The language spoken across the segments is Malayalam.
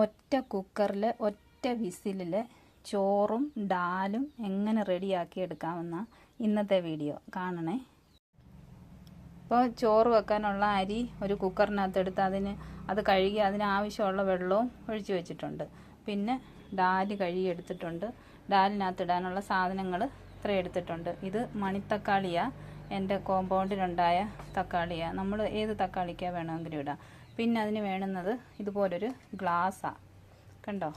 ഒറ്റ കുക്കറിൽ ഒറ്റ വിസിലിൽ ചോറും ഡാലും എങ്ങനെ റെഡിയാക്കി എടുക്കാമെന്ന ഇന്നത്തെ വീഡിയോ കാണണേ. ഇപ്പോൾ ചോറ് വെക്കാനുള്ള അരി ഒരു കുക്കറിനകത്ത് എടുത്ത് അത് കഴുകി അതിനാവശ്യമുള്ള വെള്ളവും ഒഴിച്ചു വെച്ചിട്ടുണ്ട്. പിന്നെ ഡാല് കഴുകി എടുത്തിട്ടുണ്ട്. ഡാലിനകത്ത് ഇടാനുള്ള സാധനങ്ങൾ ഇത്രയും എടുത്തിട്ടുണ്ട്. ഇത് മണിത്തക്കാളിയാണ്, എൻ്റെ കോമ്പൗണ്ടിലുണ്ടായ തക്കാളിയാണ്. നമ്മൾ ഏത് തക്കാളിക്കാണ് വേണമെങ്കിലും ഇടാം. പിന്നെ അതിന് വേണ്ടുന്നത് ഇതുപോലൊരു ഗ്ലാസ്സാണ്. കണ്ടോ,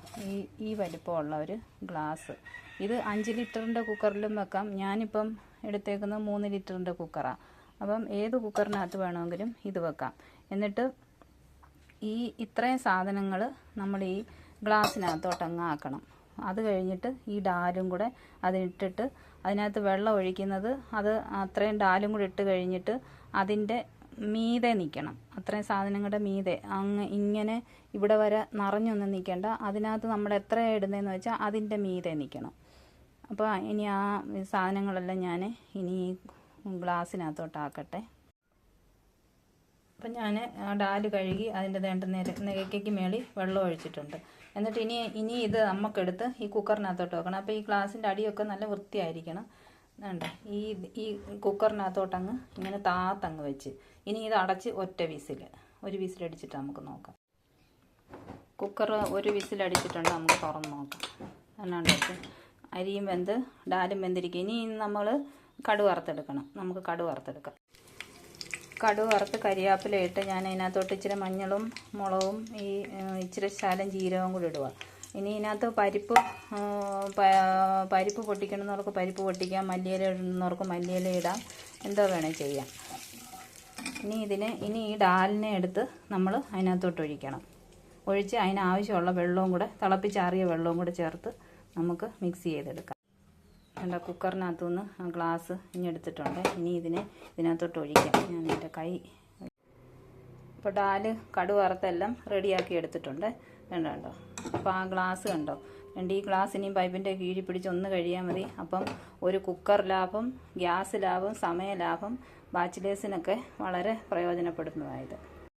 ഈ വലിപ്പമുള്ള ഒരു ഗ്ലാസ്. ഇത് 5 ലിറ്ററിൻ്റെ കുക്കറിലും വെക്കാം. ഞാനിപ്പം എടുത്തേക്കുന്നത് 3 ലിറ്ററിൻ്റെ കുക്കറാണ്. അപ്പം ഏത് കുക്കറിനകത്ത് വേണമെങ്കിലും ഇത് വെക്കാം. എന്നിട്ട് ഇത്രയും സാധനങ്ങൾ നമ്മൾ ഈ ഗ്ലാസ്സിനകത്തോട്ടങ്ങ് ആക്കണം. അത് കഴിഞ്ഞിട്ട് ഈ ഡാലും കൂടെ അതിട്ടിട്ട് അതിനകത്ത് വെള്ളം ഒഴിക്കുന്നത് അത്രയും ഡാലും കൂടെ ഇട്ട് കഴിഞ്ഞിട്ട് അതിൻ്റെ മീതെ നിൽക്കണം. അത്രയും സാധനങ്ങളുടെ മീതെ ഇങ്ങനെ ഇവിടെ വരെ നിറഞ്ഞൊന്നും നിൽക്കേണ്ട. അതിനകത്ത് നമ്മൾ എത്രയാണ് ഇടുന്നതെന്ന് വെച്ചാൽ അതിൻ്റെ മീതെ നിൽക്കണം. അപ്പോൾ ഇനി ആ സാധനങ്ങളെല്ലാം ഞാൻ ഇനി ഈ ഗ്ലാസ്സിനകത്തോട്ടാക്കട്ടെ. അപ്പം ഞാൻ ഡാല് കഴുകി അതിൻ്റെ നിരക്കയ്ക്ക് മേളിൽ വെള്ളം ഒഴിച്ചിട്ടുണ്ട്. എന്നിട്ട് ഇനി ഇത് നമുക്കെടുത്ത് ഈ കുക്കറിനകത്തോട്ട് വെക്കണം. അപ്പോൾ ഈ ഗ്ലാസിൻ്റെ അടിയൊക്കെ നല്ല വൃത്തിയായിരിക്കണം. വേണ്ട ഈ കുക്കറിനകത്തോട്ടങ്ങ് ഇങ്ങനെ താത്തങ്ങ് വെച്ച് ഇനി ഇത് അടച്ച് ഒരു വിസിലടിച്ചിട്ട് നമുക്ക് നോക്കാം. കുക്കർ ഒരു വിസിലടിച്ചിട്ടുണ്ട്. നമുക്ക് തുറന്ന് നോക്കാം. എന്നാണ്ട് അരിയും വെന്ത് ഡാലും വെന്തിരിക്കും. ഇനി നമ്മൾ കടുക് വറുത്തെടുക്കണം. നമുക്ക് കടുക് വറുത്തെടുക്കാം. കടുക് വറുത്ത് കരിയാപ്പില ഇട്ട് ഞാൻ അതിനകത്തോട്ട് ഇച്ചിരി മഞ്ഞളും മുളകും ഇച്ചിരി ശകലം ജീരകവും കൂടി ഇടുക. ഇനി ഇതിനകത്ത് പരിപ്പ് പൊട്ടിക്കണമെന്നവർക്ക് പരിപ്പ് പൊട്ടിക്കാം, മല്ലിയില ഇടുന്നവർക്ക് മല്ലിയില ഇടാം, എന്തോ വേണേൽ ചെയ്യാം. ഇനി ഈ ഡാലിനെ എടുത്ത് നമ്മൾ അതിനകത്തോട്ട് ഒഴിച്ച് അതിനാവശ്യമുള്ള വെള്ളവും കൂടെ തിളപ്പിച്ചാറിയ വെള്ളവും കൂടെ ചേർത്ത് നമുക്ക് മിക്സ് ചെയ്തെടുക്കാം. എൻ്റെ കുക്കറിനകത്തുനിന്ന് ആ ഗ്ലാസ് എടുത്തിട്ടുണ്ട്. ഇനി ഇതിനകത്തോട്ട് ഒഴിക്കാം. ഞാൻ എൻ്റെ കൈ ഇപ്പോൾ ഡാല് കടുക് വറുത്തെല്ലാം റെഡിയാക്കി എടുത്തിട്ടുണ്ട്. കണ്ടോ, അപ്പോൾ ആ ഗ്ലാസ് കണ്ടോ. ഈ ഗ്ലാസ് ഇനിയും പൈപ്പിൻ്റെ കീഴിൽ പിടിച്ച് ഒന്ന് കഴിയാൽ മതി. അപ്പം ഒരു കുക്കർ ലാഭം, ഗ്യാസ് ലാഭം, സമയ ലാഭം, ബാച്ചിലേഴ്സിനൊക്കെ വളരെ പ്രയോജനപ്പെടുന്നതായത്.